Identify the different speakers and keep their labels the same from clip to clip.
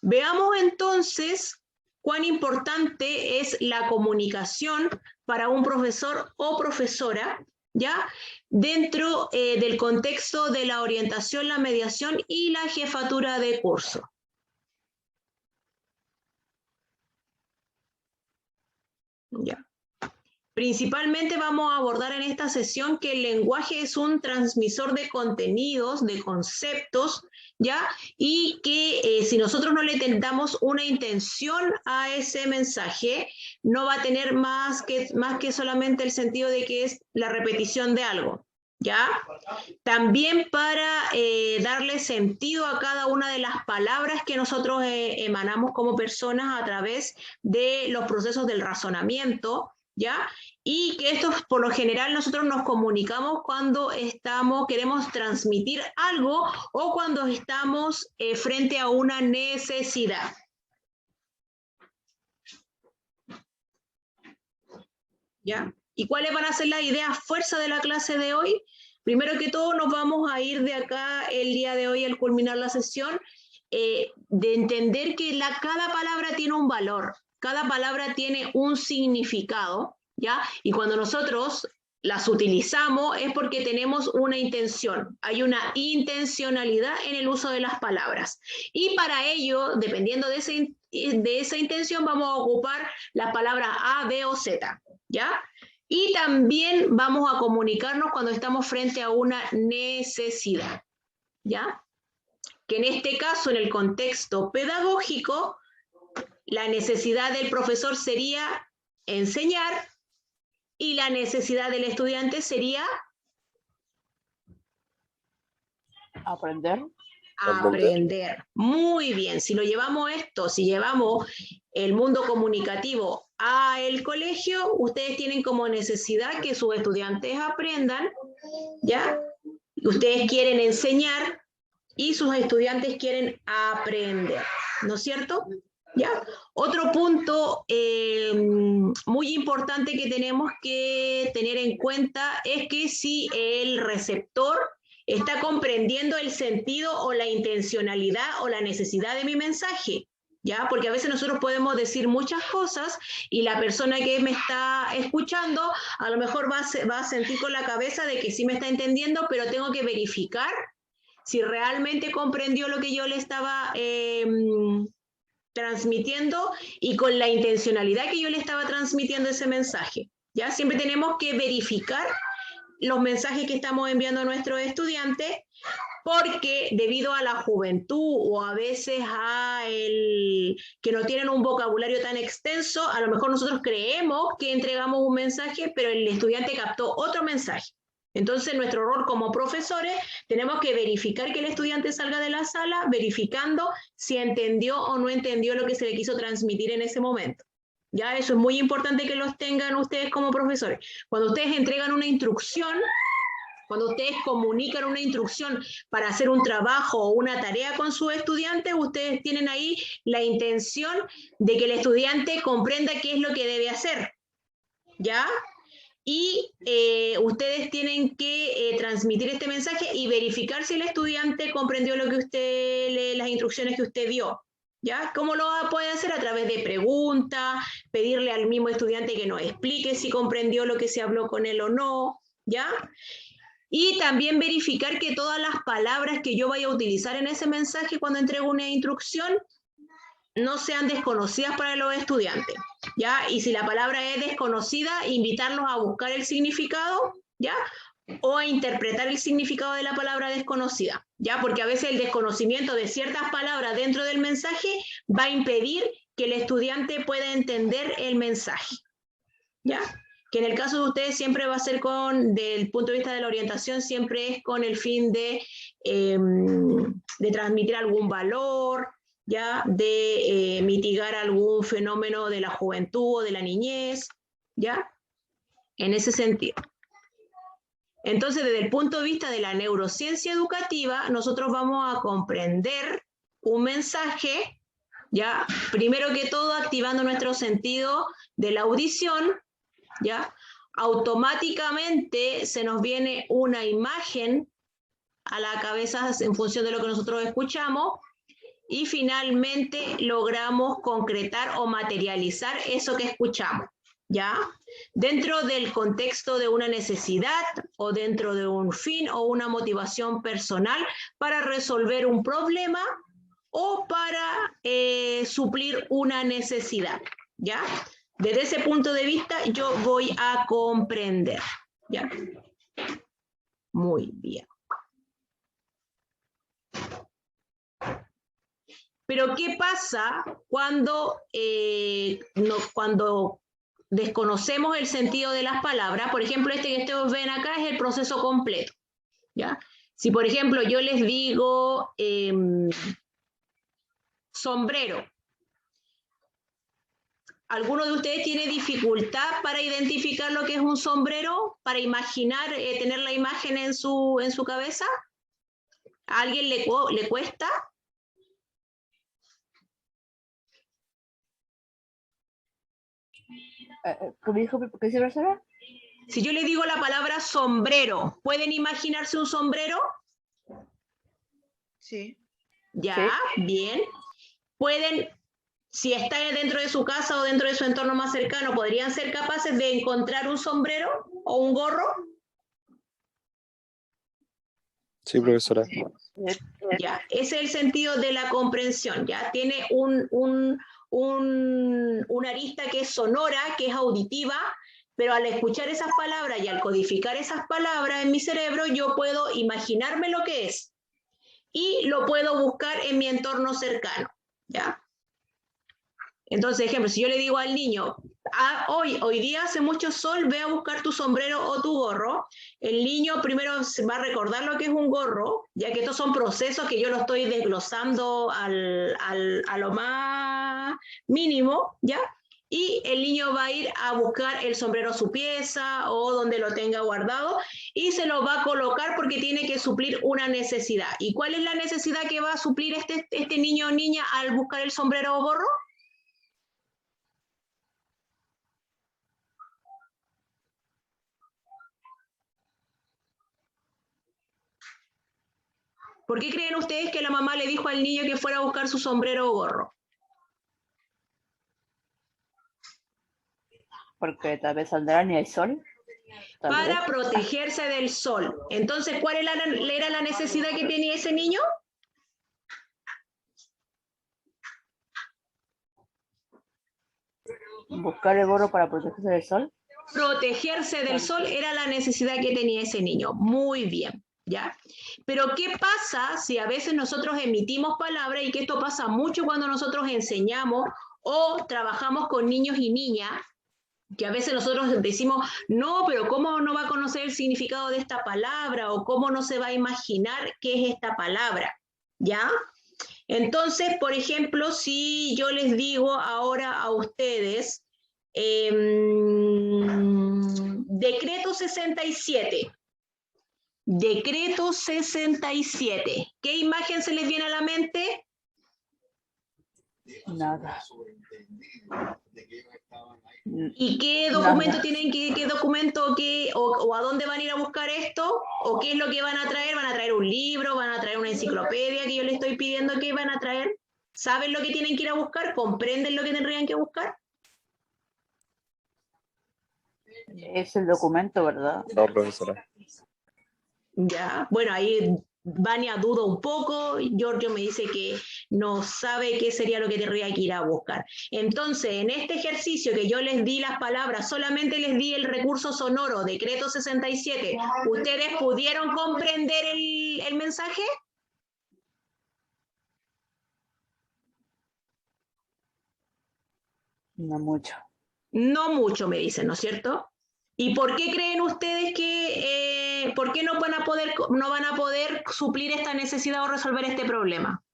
Speaker 1: Veamos entonces cuán importante es la comunicación para un profesor o profesora, ¿ya? Dentro del contexto de la orientación, la mediación y la jefatura de curso. Ya. Principalmente vamos a abordar en esta sesión que el lenguaje es un transmisor de contenidos, de conceptos, ¿ya? Y que si nosotros no le damos una intención a ese mensaje, no va a tener más que solamente el sentido de que es la repetición de algo, ¿ya? También para darle sentido a cada una de las palabras que nosotros emanamos como personas a través de los procesos del razonamiento, ¿ya? Y que esto, por lo general, nosotros nos comunicamos cuando queremos transmitir algo o cuando estamos frente a una necesidad. ¿Ya? ¿Y cuáles van a ser las ideas fuerza de la clase de hoy? Primero que todo, nos vamos a ir de acá el día de hoy al culminar la sesión, de entender que cada palabra tiene un valor, cada palabra tiene un significado, ¿ya? Y cuando nosotros las utilizamos es porque tenemos una intención, hay una intencionalidad en el uso de las palabras. Y para ello, dependiendo de esa intención, vamos a ocupar las palabras A, B o Z, ¿ya? Y también vamos a comunicarnos cuando estamos frente a una necesidad, ¿ya? Que en este caso, en el contexto pedagógico, la necesidad del profesor sería enseñar y la necesidad del estudiante sería
Speaker 2: aprender.
Speaker 1: Aprender. Muy bien, si lo llevamos si llevamos el mundo comunicativo al colegio, ustedes tienen como necesidad que sus estudiantes aprendan, ¿ya? Ustedes quieren enseñar y sus estudiantes quieren aprender, ¿no es cierto? ¿Ya? Otro punto muy importante que tenemos que tener en cuenta es que si el receptor está comprendiendo el sentido o la intencionalidad o la necesidad de mi mensaje, ¿ya? Porque a veces nosotros podemos decir muchas cosas y la persona que me está escuchando a lo mejor va a sentir con la cabeza de que sí me está entendiendo, pero tengo que verificar si realmente comprendió lo que yo le estaba transmitiendo y con la intencionalidad que yo le estaba transmitiendo ese mensaje. ¿Ya? Siempre tenemos que verificar los mensajes que estamos enviando a nuestros estudiantes, porque debido a la juventud o a veces que no tienen un vocabulario tan extenso, a lo mejor nosotros creemos que entregamos un mensaje, pero el estudiante captó otro mensaje. Entonces, nuestro rol como profesores, tenemos que verificar que el estudiante salga de la sala, verificando si entendió o no entendió lo que se le quiso transmitir en ese momento. Ya, eso es muy importante que los tengan ustedes como profesores. Cuando ustedes entregan una instrucción, cuando ustedes comunican una instrucción para hacer un trabajo o una tarea con sus estudiantes, ustedes tienen ahí la intención de que el estudiante comprenda qué es lo que debe hacer, ¿ya? Y ustedes tienen que transmitir este mensaje y verificar si el estudiante comprendió lo que las instrucciones que usted dio. ¿Ya? ¿Cómo lo puede hacer? A través de preguntas, pedirle al mismo estudiante que nos explique si comprendió lo que se habló con él o no, ¿ya? Y también verificar que todas las palabras que yo vaya a utilizar en ese mensaje cuando entrego una instrucción no sean desconocidas para los estudiantes, ¿ya? Y si la palabra es desconocida, invitarlos a buscar el significado, ¿ya? O a interpretar el significado de la palabra desconocida, ¿ya? Porque a veces el desconocimiento de ciertas palabras dentro del mensaje va a impedir que el estudiante pueda entender el mensaje, ¿ya? Que en el caso de ustedes siempre va a ser desde el punto de vista de la orientación, siempre es con el fin de transmitir algún valor, ¿ya? De mitigar algún fenómeno de la juventud o de la niñez, ¿ya? En ese sentido. Entonces, desde el punto de vista de la neurociencia educativa, nosotros vamos a comprender un mensaje, ¿ya? Primero que todo, activando nuestro sentido de la audición, ¿ya? Automáticamente se nos viene una imagen a la cabeza en función de lo que nosotros escuchamos, y finalmente logramos concretar o materializar eso que escuchamos, ¿ya? Dentro del contexto de una necesidad o dentro de un fin o una motivación personal para resolver un problema o para suplir una necesidad, ¿ya? Desde ese punto de vista yo voy a comprender, ¿ya? Muy bien. Pero ¿qué pasa cuando, cuando desconocemos el sentido de las palabras? Por ejemplo, este que ustedes ven acá es el proceso completo, ¿ya? Si, por ejemplo, yo les digo sombrero, ¿alguno de ustedes tiene dificultad para identificar lo que es un sombrero? ¿Para imaginar, tener la imagen en su cabeza? ¿A alguien le cuesta?
Speaker 2: ¿Qué dijo? ¿Qué dice, profesora?
Speaker 1: Si yo le digo la palabra sombrero, ¿pueden imaginarse un sombrero?
Speaker 3: Sí.
Speaker 1: Ya, sí. Bien. Pueden, si está dentro de su casa o dentro de su entorno más cercano, ¿podrían ser capaces de encontrar un sombrero o un gorro?
Speaker 4: Sí, profesora.
Speaker 1: Ya, ese es el sentido de la comprensión, ya. Tiene una arista que es sonora, que es auditiva, pero al escuchar esas palabras y al codificar esas palabras en mi cerebro, yo puedo imaginarme lo que es y lo puedo buscar en mi entorno cercano, ¿ya? Entonces, ejemplo, si yo le digo al niño, hoy día hace mucho sol, ve a buscar tu sombrero o tu gorro, el niño primero se va a recordar lo que es un gorro, ya que estos son procesos que yo lo estoy desglosando a lo más mínimo, ¿ya? Y el niño va a ir a buscar el sombrero a su pieza o donde lo tenga guardado y se lo va a colocar porque tiene que suplir una necesidad. ¿Y cuál es la necesidad que va a suplir este niño o niña al buscar el sombrero o gorro? ¿Por qué creen ustedes que la mamá le dijo al niño que fuera a buscar su sombrero o gorro?
Speaker 2: Porque tal vez saldrá ni hay sol.
Speaker 1: Para protegerse del sol. Entonces, ¿cuál era la necesidad que tenía ese niño?
Speaker 2: Buscar el gorro para protegerse del sol.
Speaker 1: Protegerse del sol era la necesidad que tenía ese niño. Muy bien, ¿ya? Pero ¿qué pasa si a veces nosotros emitimos palabras, y que esto pasa mucho cuando nosotros enseñamos o trabajamos con niños y niñas, que a veces nosotros decimos, no, pero ¿cómo no va a conocer el significado de esta palabra? O ¿cómo no se va a imaginar qué es esta palabra? ¿Ya? Entonces, por ejemplo, si yo les digo ahora a ustedes, decreto 67. Decreto 67. ¿Qué imagen se les viene a la mente?
Speaker 2: Nada.
Speaker 1: ¿Y qué documento tienen que, qué documento, o a dónde van a ir a buscar esto? ¿O qué es lo que van a traer? ¿Van a traer un libro? ¿Van a traer una enciclopedia que yo les estoy pidiendo que van a traer? ¿Saben lo que tienen que ir a buscar? ¿Comprenden lo que tendrían que buscar?
Speaker 2: Es el documento, ¿verdad?
Speaker 4: No, profesora.
Speaker 1: Ya, bueno, ahí Vania duda un poco, Giorgio me dice que no sabe qué sería lo que tendría que ir a buscar. Entonces, en este ejercicio que yo les di las palabras, solamente les di el recurso sonoro, decreto 67, ¿ustedes pudieron comprender el mensaje?
Speaker 2: No mucho.
Speaker 1: No mucho, me dicen, ¿no es cierto? ¿Y por qué creen ustedes que, por qué no van a poder suplir esta necesidad o resolver este problema?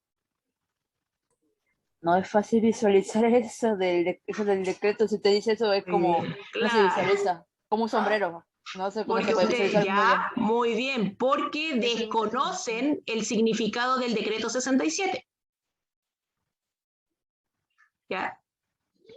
Speaker 2: No es fácil visualizar eso del decreto. Si te dice eso, es como, no se visualiza, como un sombrero. No sé cómo se puede visualizar muy bien.
Speaker 1: Muy bien, porque desconocen el significado del decreto 67. ¿Ya?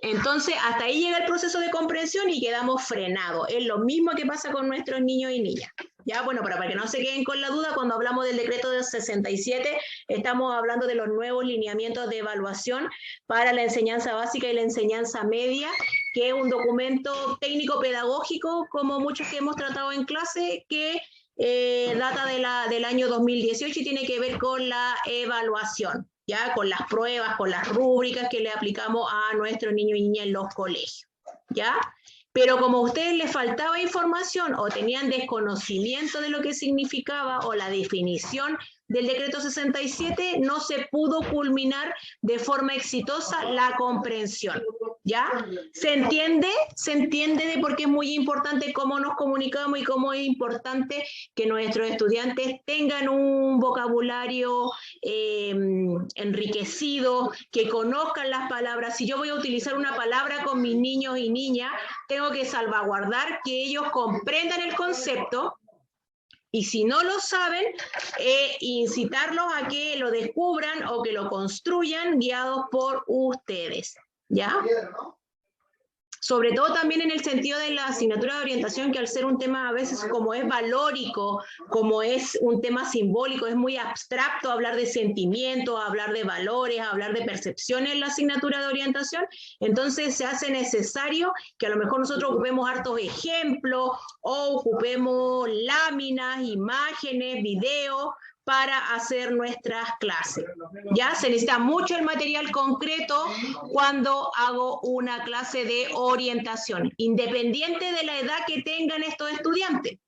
Speaker 1: Entonces, hasta ahí llega el proceso de comprensión y quedamos frenados. Es lo mismo que pasa con nuestros niños y niñas. Ya, bueno, para que no se queden con la duda, cuando hablamos del decreto del 67, estamos hablando de los nuevos lineamientos de evaluación para la enseñanza básica y la enseñanza media, que es un documento técnico-pedagógico, como muchos que hemos tratado en clase, que data del año 2018 y tiene que ver con la evaluación, ya, con las pruebas, con las rúbricas que le aplicamos a nuestros niños y niñas en los colegios, ¿ya? Pero como a ustedes les faltaba información o tenían desconocimiento de lo que significaba o la definición del decreto 67, no se pudo culminar de forma exitosa la comprensión, ¿ya? ¿Se entiende? ¿Se entiende de por qué es muy importante cómo nos comunicamos y cómo es importante que nuestros estudiantes tengan un vocabulario enriquecido, que conozcan las palabras? Si yo voy a utilizar una palabra con mis niños y niñas, tengo que salvaguardar que ellos comprendan el concepto, y si no lo saben, incitarlos a que lo descubran o que lo construyan guiados por ustedes, ¿ya? Sobre todo también en el sentido de la asignatura de orientación, que al ser un tema a veces como es valórico, como es un tema simbólico, es muy abstracto hablar de sentimientos, hablar de valores, hablar de percepciones en la asignatura de orientación. Entonces se hace necesario que a lo mejor nosotros ocupemos hartos ejemplos o ocupemos láminas, imágenes, videos, para hacer nuestras clases. Ya se necesita mucho el material concreto cuando hago una clase de orientación, independiente de la edad que tengan estos estudiantes.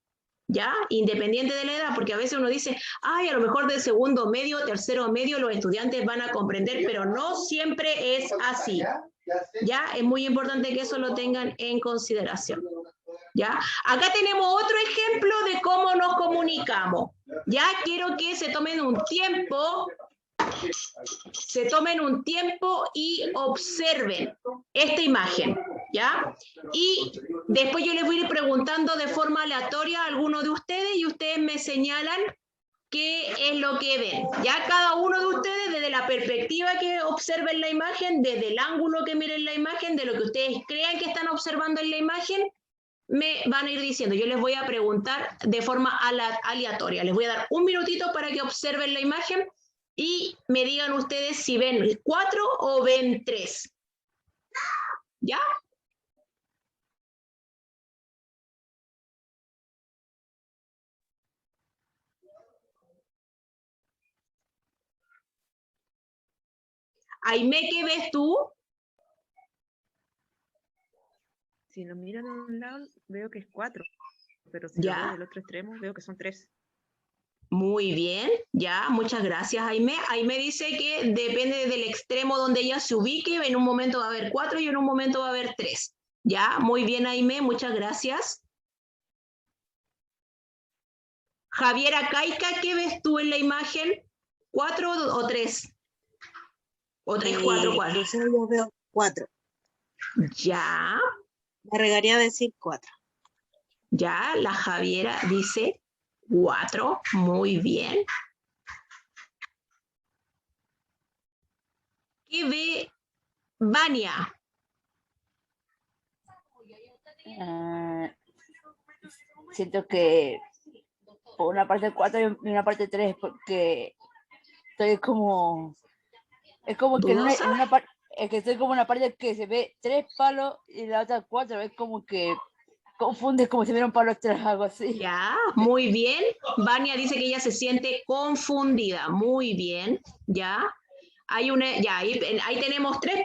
Speaker 1: ¿Ya? Independiente de la edad, porque a veces uno dice, ay, a lo mejor del segundo medio, tercero medio, los estudiantes van a comprender, pero no siempre es así. ¿Ya? Es muy importante que eso lo tengan en consideración. ¿Ya? Acá tenemos otro ejemplo de cómo nos comunicamos. Ya quiero que se tomen un tiempo y observen esta imagen, ¿ya? Y después yo les voy a ir preguntando de forma aleatoria a alguno de ustedes y ustedes me señalan qué es lo que ven. Ya cada uno de ustedes, desde la perspectiva que observen la imagen, desde el ángulo que miren la imagen, de lo que ustedes crean que están observando en la imagen, me van a ir diciendo. Yo les voy a preguntar de forma aleatoria. Les voy a dar un minutito para que observen la imagen y me digan ustedes si ven 4 o ven 3. ¿Ya? Aimé, ¿qué ves tú?
Speaker 3: Si lo miro de un lado, veo que es 4, pero si lo veo del otro extremo, veo que son 3.
Speaker 1: Muy bien, ya, muchas gracias, Aimé. Aimé dice que depende del extremo donde ella se ubique, en un momento va a haber 4 y en un momento va a haber 3. Ya, muy bien, Aimé, muchas gracias. Javiera Caica, ¿qué ves tú en la imagen? ¿4 o 3? ¿O 3, 4, 4?
Speaker 5: Yo veo 4.
Speaker 1: Ya.
Speaker 5: Me regaría decir 4.
Speaker 1: Ya, la Javiera dice 4. Muy bien. ¿Qué ve Vania?
Speaker 2: Siento que por una parte 4 y una parte 3, porque estoy como... Es como que en una parte... Es que estoy como en una parte que se ve 3 palos y la otra 4, es como que confunde como si hubiera un palo extra, algo así.
Speaker 1: Ya, muy bien. Vania dice que ella se siente confundida. Muy bien, ya. Hay una, ya, ahí tenemos tres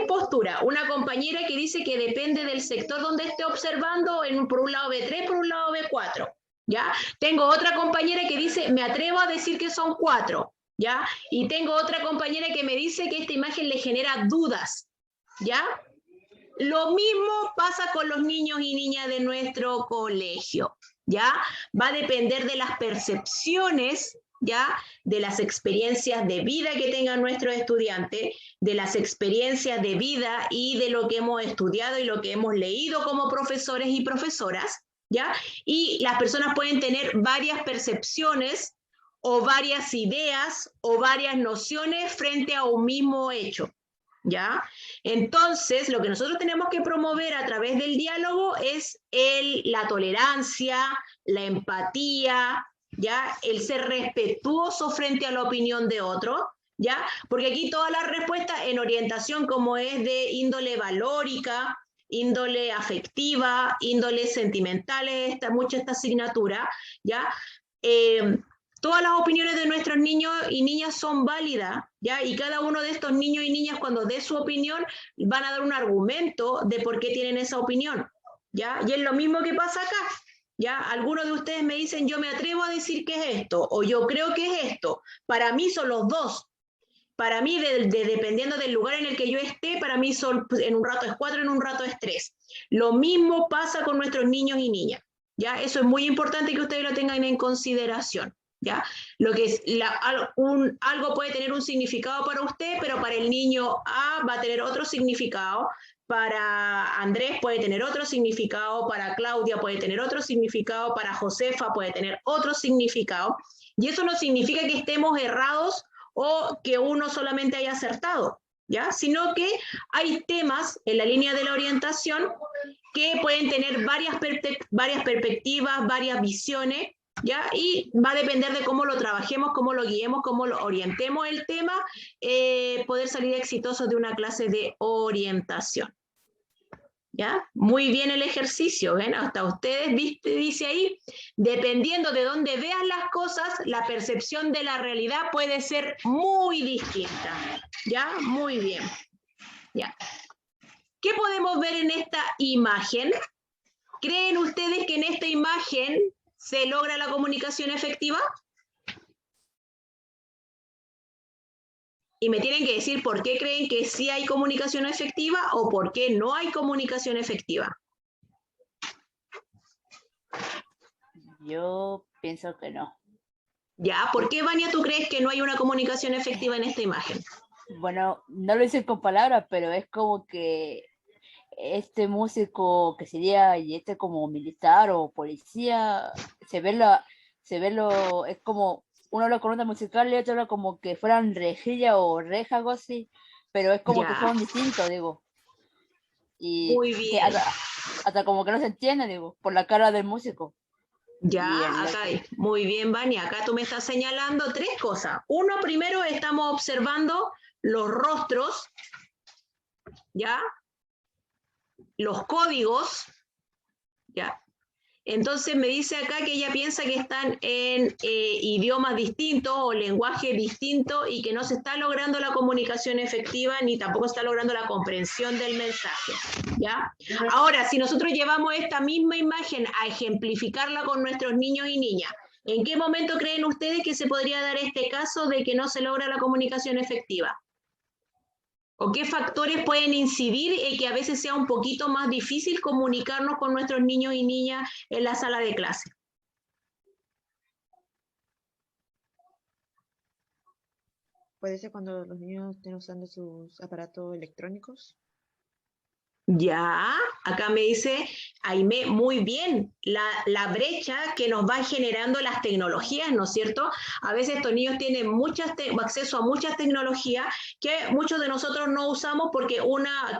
Speaker 1: posturas. Una compañera que dice que depende del sector donde esté observando, por un lado ve 3, por un lado ve 4. ¿Ya? Tengo otra compañera que dice, me atrevo a decir que son 4. ¿Ya? Y tengo otra compañera que me dice que esta imagen le genera dudas. ¿Ya? Lo mismo pasa con los niños y niñas de nuestro colegio. ¿Ya? Va a depender de las percepciones, ¿ya? De las experiencias de vida que tengan nuestros estudiantes, de las experiencias de vida y de lo que hemos estudiado y lo que hemos leído como profesores y profesoras, ¿ya? Y las personas pueden tener varias percepciones o varias ideas o varias nociones frente a un mismo hecho, ¿ya? Entonces, lo que nosotros tenemos que promover a través del diálogo es la tolerancia, la empatía, ¿ya? El ser respetuoso frente a la opinión de otro, ¿ya? Porque aquí todas las respuestas en orientación, como es de índole valórica, índole afectiva, índole sentimental, mucha esta asignatura, ¿ya? Todas las opiniones de nuestros niños y niñas son válidas, ¿ya? Y cada uno de estos niños y niñas, cuando dé su opinión, van a dar un argumento de por qué tienen esa opinión, ¿ya? Y es lo mismo que pasa acá, ¿ya? Algunos de ustedes me dicen, yo me atrevo a decir que es esto, o yo creo que es esto. Para mí son los dos. Para mí, dependiendo del lugar en el que yo esté, para mí son, en un rato es 4, en un rato es 3. Lo mismo pasa con nuestros niños y niñas, ¿ya? Eso es muy importante que ustedes lo tengan en consideración, ¿ya? Lo que es algo puede tener un significado para usted, pero para el niño A va a tener otro significado, para Andrés puede tener otro significado, para Claudia puede tener otro significado, para Josefa puede tener otro significado, y eso no significa que estemos errados o que uno solamente haya acertado, ¿ya? Sino que hay temas en la línea de la orientación que pueden tener varias perspectivas, varias visiones, ¿ya? Y va a depender de cómo lo trabajemos, cómo lo guiemos, cómo lo orientemos el tema, poder salir exitosos de una clase de orientación. ¿Ya? Muy bien el ejercicio, ¿ven? Hasta ustedes, ¿viste? Dice ahí, dependiendo de dónde vean las cosas, la percepción de la realidad puede ser muy distinta, ¿ya? Muy bien, ¿ya? ¿Qué podemos ver en esta imagen? ¿Creen ustedes que en esta imagen se logra la comunicación efectiva? Y me tienen que decir por qué creen que sí hay comunicación efectiva o por qué no hay comunicación efectiva.
Speaker 2: Yo pienso que no.
Speaker 1: Ya, ¿por qué, Vania, tú crees que no hay una comunicación efectiva en esta imagen?
Speaker 2: Bueno, no lo hice con palabras, pero es como que este músico que sería y este como militar o policía, es como uno lo con nota musical y otro como que fueran rejilla o reja, algo así, pero es como
Speaker 1: Ya.
Speaker 2: que son distintos, digo. Y
Speaker 1: Muy
Speaker 2: que
Speaker 1: bien.
Speaker 2: hasta como que no se entiende, digo, por la cara del músico.
Speaker 1: Ya, acá hay. Muy bien, Vania. Acá tú me estás señalando 3 cosas. Uno, primero estamos observando los rostros, ¿ya? Los códigos, ¿ya? Entonces me dice acá que ella piensa que están en idiomas distintos o lenguaje distinto y que no se está logrando la comunicación efectiva ni tampoco está logrando la comprensión del mensaje, ¿ya? Ahora, si nosotros llevamos esta misma imagen a ejemplificarla con nuestros niños y niñas, ¿en qué momento creen ustedes que se podría dar este caso de que no se logra la comunicación efectiva? ¿O qué factores pueden incidir en que a veces sea un poquito más difícil comunicarnos con nuestros niños y niñas en la sala de clase?
Speaker 3: Puede ser cuando los niños estén usando sus aparatos electrónicos.
Speaker 1: Ya, acá me dice Aimé, muy bien, la brecha que nos van generando las tecnologías, ¿no es cierto? A veces estos niños tienen acceso a muchas tecnologías que muchos de nosotros no usamos porque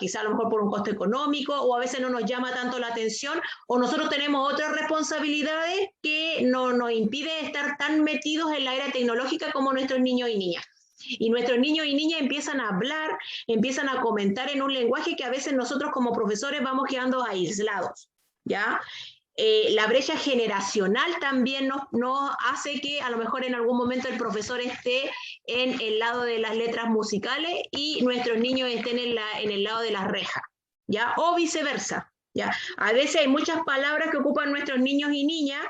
Speaker 1: quizá a lo mejor por un costo económico o a veces no nos llama tanto la atención o nosotros tenemos otras responsabilidades que nos impiden estar tan metidos en la era tecnológica como nuestros niños y niñas. Y nuestros niños y niñas empiezan a hablar, empiezan a comentar en un lenguaje que a veces nosotros como profesores vamos quedando aislados, ¿ya? La brecha generacional también nos hace que a lo mejor en algún momento el profesor esté en el lado de las letras musicales y nuestros niños estén en el lado de las rejas, ¿ya? O viceversa, ¿ya? A veces hay muchas palabras que ocupan nuestros niños y niñas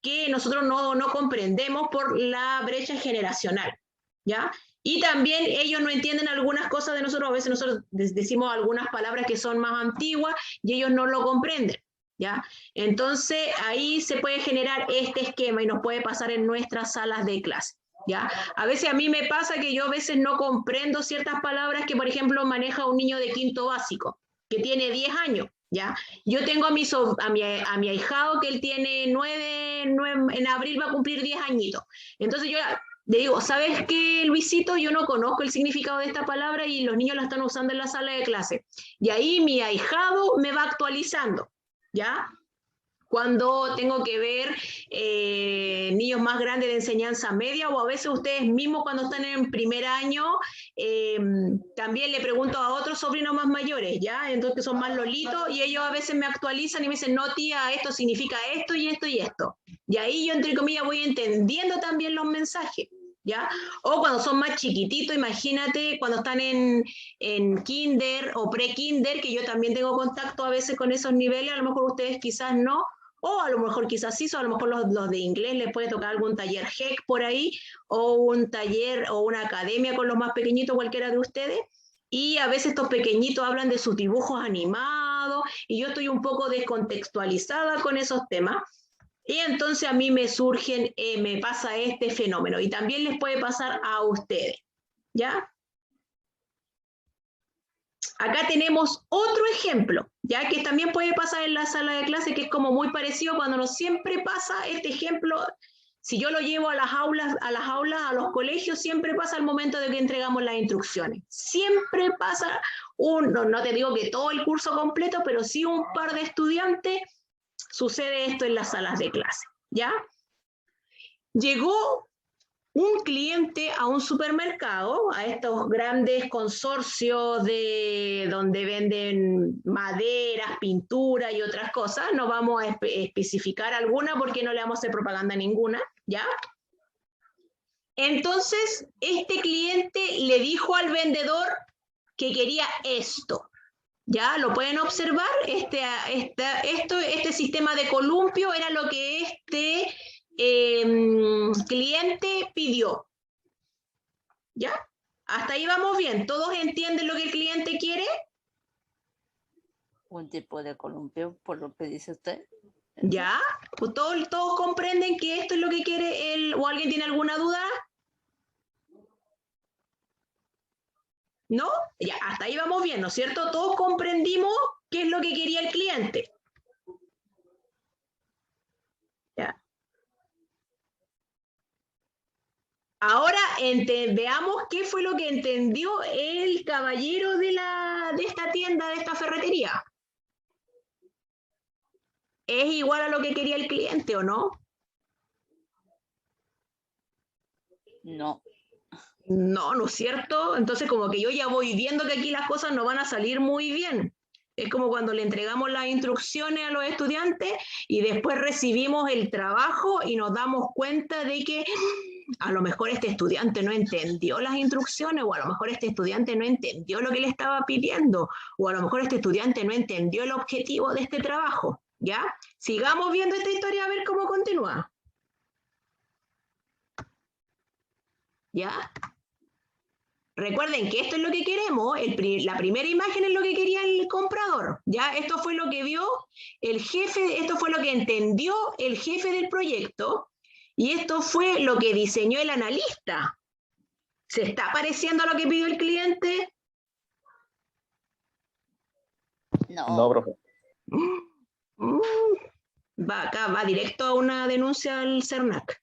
Speaker 1: que nosotros no comprendemos por la brecha generacional, ¿ya? Y también ellos no entienden algunas cosas de nosotros, a veces nosotros decimos algunas palabras que son más antiguas y ellos no lo comprenden, ¿ya? Entonces ahí se puede generar este esquema y nos puede pasar en nuestras salas de clase, ¿ya? A veces a mí me pasa que yo a veces no comprendo ciertas palabras que, por ejemplo, maneja un niño de quinto básico, que tiene 10 años, ¿ya? Yo tengo a mi ahijado que él tiene 9, en abril va a cumplir 10 añitos. Entonces yo Le digo, ¿sabes qué, Luisito? Yo no conozco el significado de esta palabra y los niños la están usando en la sala de clase. Y ahí mi ahijado me va actualizando, ¿ya? Cuando tengo que ver niños más grandes de enseñanza media, o a veces ustedes mismos cuando están en primer año, también le pregunto a otros sobrinos más mayores, ¿ya? Entonces que son más lolitos, y ellos a veces me actualizan y me dicen, no tía, esto significa esto y esto y esto. Y ahí yo, entre comillas, voy entendiendo también los mensajes, ¿ya? O cuando son más chiquititos, imagínate, cuando están en kinder o pre-kinder, que yo también tengo contacto a veces con esos niveles, a lo mejor ustedes quizás no, o a lo mejor quizás sí, o a lo mejor los de inglés les puede tocar algún taller HEC por ahí, o un taller o una academia con los más pequeñitos, cualquiera de ustedes, y a veces estos pequeñitos hablan de sus dibujos animados, y yo estoy un poco descontextualizada con esos temas, y entonces a mí me surgen, me pasa este fenómeno, y también les puede pasar a ustedes, ¿ya? Acá tenemos otro ejemplo, ya que también puede pasar en la sala de clase, que es como muy parecido cuando nos siempre pasa este ejemplo. Si yo lo llevo a las aulas, a los colegios, siempre pasa el momento de que entregamos las instrucciones. Siempre pasa, no te digo que todo el curso completo, pero sí un par de estudiantes, sucede esto en las salas de clase, ¿ya? Llegó un cliente a un supermercado, a estos grandes consorcios de donde venden maderas, pintura y otras cosas, no vamos a especificar alguna porque no le vamos a hacer propaganda a ninguna, ¿ya? Entonces, este cliente le dijo al vendedor que quería esto, ¿ya? Lo pueden observar, este sistema de columpio era lo que este cliente pidió, ¿ya? Hasta ahí vamos bien. ¿Todos entienden lo que el cliente quiere?
Speaker 2: Un tipo de columpio, por lo que dice usted.
Speaker 1: ¿Ya? Pues todos comprenden que esto es lo que quiere él, o alguien tiene alguna duda. ¿No? Ya, hasta ahí vamos bien, ¿no es cierto? Todos comprendimos qué es lo que quería el cliente. ¿Ya? Ahora veamos qué fue lo que entendió el caballero de esta tienda, de esta ferretería. ¿Es igual a lo que quería el cliente o no?
Speaker 2: No.
Speaker 1: No, ¿no es cierto? Entonces como que yo ya voy viendo que aquí las cosas no van a salir muy bien. Es como cuando le entregamos las instrucciones a los estudiantes y después recibimos el trabajo y nos damos cuenta de que a lo mejor este estudiante no entendió las instrucciones, o a lo mejor este estudiante no entendió lo que le estaba pidiendo, o a lo mejor este estudiante no entendió el objetivo de este trabajo, ¿ya? Sigamos viendo esta historia a ver cómo continúa. ¿Ya? Recuerden que esto es lo que queremos, la primera imagen es lo que quería el comprador, ¿ya? Esto fue lo que vio el jefe, esto fue lo que entendió el jefe del proyecto, y esto fue lo que diseñó el analista. ¿Se está pareciendo a lo que pidió el cliente?
Speaker 4: No, profe.
Speaker 1: Va directo a una denuncia al CERNAC,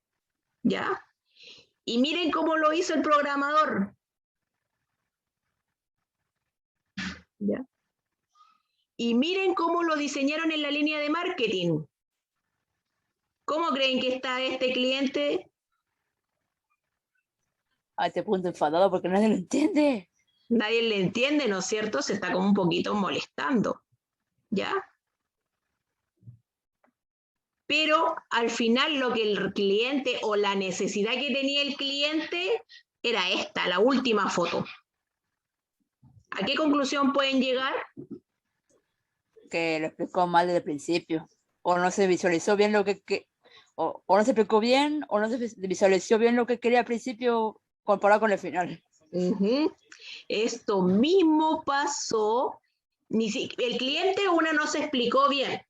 Speaker 1: ¿ya? Y miren cómo lo hizo el programador. ¿Ya? Y miren cómo lo diseñaron en la línea de marketing. ¿Cómo creen que está este cliente?
Speaker 2: A este punto enfadado porque nadie lo entiende.
Speaker 1: Nadie le entiende, ¿no es cierto? Se está como un poquito molestando, ¿ya? Pero al final lo que el cliente o la necesidad que tenía el cliente era esta, la última foto. ¿A qué conclusión pueden llegar?
Speaker 2: Que lo explicó mal desde el principio. O no se visualizó bien lo que o no se explicó bien, o no se visualizó bien lo que quería al principio comparado con el final.
Speaker 1: Esto mismo pasó. El cliente no se explicó bien,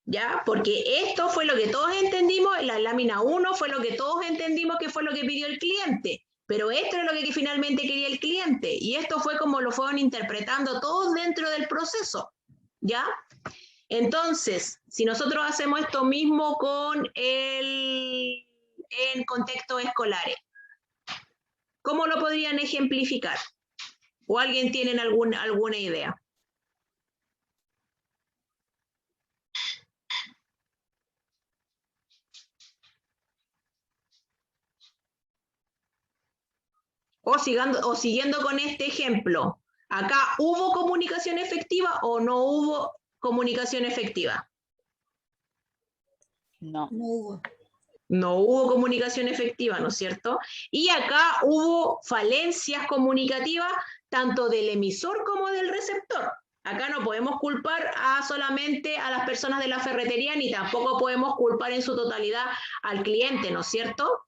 Speaker 1: ¿ya? Porque esto fue lo que todos entendimos, la lámina 1 fue lo que todos entendimos que fue lo que pidió el cliente, pero esto es lo que finalmente quería el cliente, y esto fue como lo fueron interpretando todos dentro del proceso, ¿ya? Entonces, si nosotros hacemos esto mismo en contextos escolares, ¿Cómo lo podrían ejemplificar? ¿O alguien tiene alguna idea? O siguiendo con este ejemplo, acá ¿hubo comunicación efectiva o no hubo comunicación efectiva?
Speaker 2: No.
Speaker 5: No hubo.
Speaker 1: No hubo comunicación efectiva, ¿no es cierto? Y acá hubo falencias comunicativas tanto del emisor como del receptor. Acá no podemos culpar solamente a las personas de la ferretería, ni tampoco podemos culpar en su totalidad al cliente, ¿no es cierto?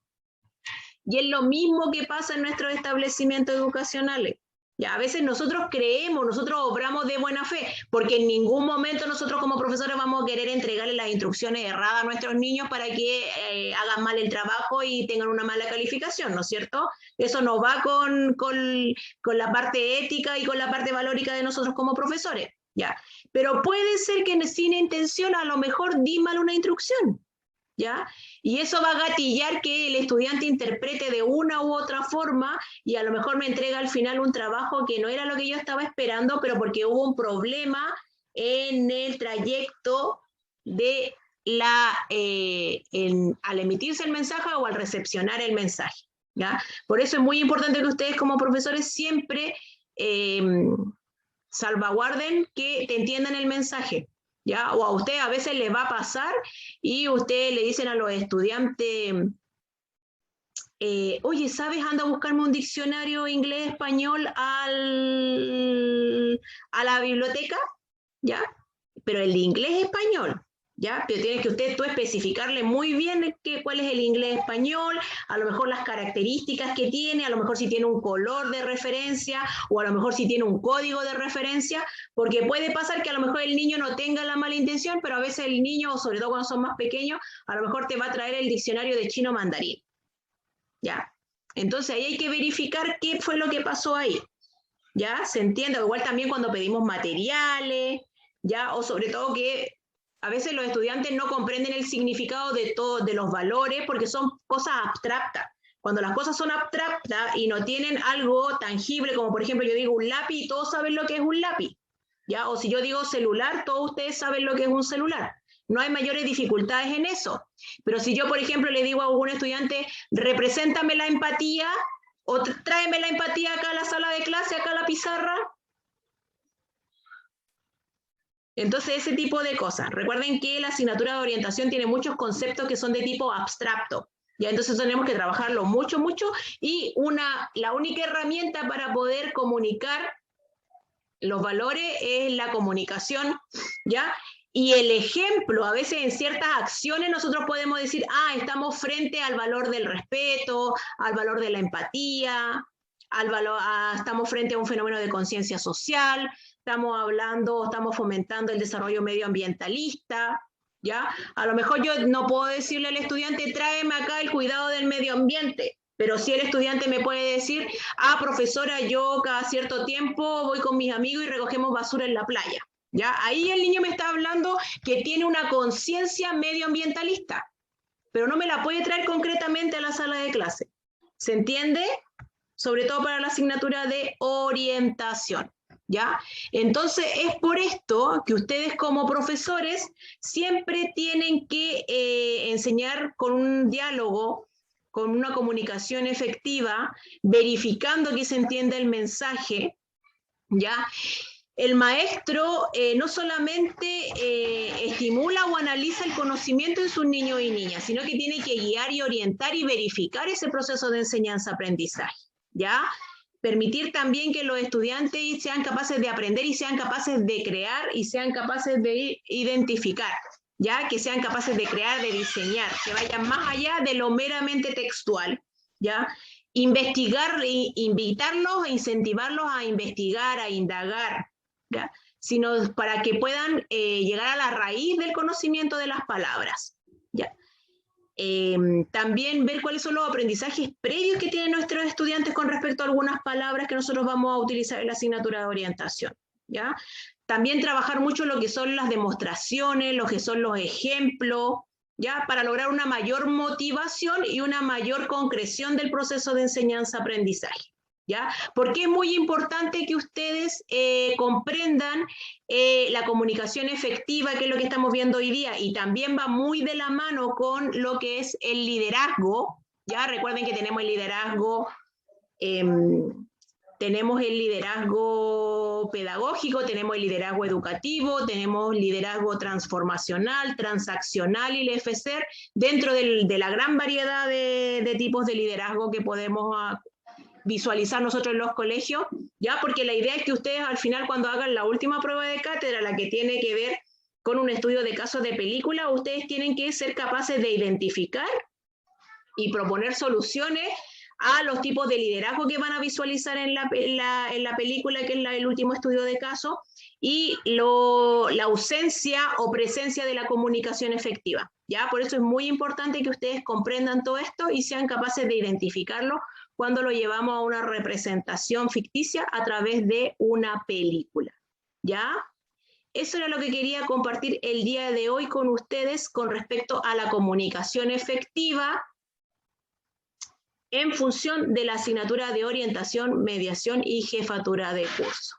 Speaker 1: Y es lo mismo que pasa en nuestros establecimientos educacionales. Ya, a veces nosotros obramos de buena fe, porque en ningún momento nosotros como profesores vamos a querer entregarle las instrucciones erradas a nuestros niños para que hagan mal el trabajo y tengan una mala calificación, ¿no es cierto? Eso no va con la parte ética y con la parte valórica de nosotros como profesores. Ya. Pero puede ser que sin intención a lo mejor di mal una instrucción. ¿Ya? Y eso va a gatillar que el estudiante interprete de una u otra forma y a lo mejor me entrega al final un trabajo que no era lo que yo estaba esperando, pero porque hubo un problema en el trayecto de al emitirse el mensaje o al recepcionar el mensaje. ¿Ya? Por eso es muy importante que ustedes como profesores siempre salvaguarden que te entiendan el mensaje. ¿Ya? O a usted a veces le va a pasar y ustedes le dicen a los estudiantes, oye, ¿sabes? Anda a buscarme un diccionario inglés-español a la biblioteca, ¿ya? Pero el de inglés-español, ¿ya? Pero tienes que tú especificarle muy bien cuál es el inglés-español, a lo mejor las características que tiene, a lo mejor si tiene un color de referencia, o a lo mejor si tiene un código de referencia, porque puede pasar que a lo mejor el niño no tenga la mala intención, pero a veces el niño, sobre todo cuando son más pequeños, a lo mejor te va a traer el diccionario de chino mandarín, ¿ya? Entonces ahí hay que verificar qué fue lo que pasó ahí, ¿ya? ¿Se entiende? Igual también cuando pedimos materiales, ¿ya? O sobre todo que a veces los estudiantes no comprenden el significado de los valores porque son cosas abstractas. Cuando las cosas son abstractas y no tienen algo tangible, como por ejemplo yo digo un lápiz y todos saben lo que es un lápiz, ¿ya? O si yo digo celular, todos ustedes saben lo que es un celular. No hay mayores dificultades en eso. Pero si yo, por ejemplo, le digo a un estudiante, represéntame la empatía, o tráeme la empatía acá a la sala de clase, acá a la pizarra. Entonces, ese tipo de cosas. Recuerden que la asignatura de orientación tiene muchos conceptos que son de tipo abstracto. Ya, entonces tenemos que trabajarlo mucho, mucho. Y la única herramienta para poder comunicar los valores es la comunicación, ¿ya? Y el ejemplo, a veces en ciertas acciones nosotros podemos decir, estamos frente al valor del respeto, al valor de la empatía, estamos frente a un fenómeno de conciencia social, estamos fomentando el desarrollo medioambientalista, ¿ya? A lo mejor yo no puedo decirle al estudiante, tráeme acá el cuidado del medio ambiente, pero sí el estudiante me puede decir, profesora, yo cada cierto tiempo voy con mis amigos y recogemos basura en la playa. ¿Ya? Ahí el niño me está hablando que tiene una conciencia medioambientalista, pero no me la puede traer concretamente a la sala de clase. ¿Se entiende? Sobre todo para la asignatura de orientación. ¿Ya? Entonces es por esto que ustedes como profesores siempre tienen que enseñar con un diálogo, con una comunicación efectiva, verificando que se entienda el mensaje, ¿ya? El maestro no solamente estimula o analiza el conocimiento en sus niños y niñas, sino que tiene que guiar y orientar y verificar ese proceso de enseñanza-aprendizaje, ¿ya? Permitir también que los estudiantes sean capaces de aprender y sean capaces de crear y sean capaces de identificar, ¿ya? Que sean capaces de crear, de diseñar, que vayan más allá de lo meramente textual, ¿ya? Investigar, invitarlos e incentivarlos a investigar, a indagar, ¿ya? Sino para que puedan llegar a la raíz del conocimiento de las palabras, ¿ya? También ver cuáles son los aprendizajes previos que tienen nuestros estudiantes con respecto a algunas palabras que nosotros vamos a utilizar en la asignatura de orientación, ¿ya? También trabajar mucho lo que son las demostraciones, lo que son los ejemplos, ¿ya? Para lograr una mayor motivación y una mayor concreción del proceso de enseñanza-aprendizaje. ¿Ya? Porque es muy importante que ustedes comprendan la comunicación efectiva, que es lo que estamos viendo hoy día, y también va muy de la mano con lo que es el liderazgo. ¿Ya? Recuerden que tenemos el liderazgo pedagógico, tenemos el liderazgo educativo, tenemos liderazgo transformacional, transaccional y el FCR, dentro de la gran variedad de tipos de liderazgo que podemos visualizar nosotros en los colegios, ¿ya? Porque la idea es que ustedes al final, cuando hagan la última prueba de cátedra, la que tiene que ver con un estudio de casos de película, ustedes tienen que ser capaces de identificar y proponer soluciones a los tipos de liderazgo que van a visualizar en la película, que es el último estudio de caso, y la ausencia o presencia de la comunicación efectiva, ¿ya? Por eso es muy importante que ustedes comprendan todo esto y sean capaces de identificarlo cuando lo llevamos a una representación ficticia a través de una película, ¿ya? Eso era lo que quería compartir el día de hoy con ustedes con respecto a la comunicación efectiva en función de la asignatura de orientación, mediación y jefatura de curso.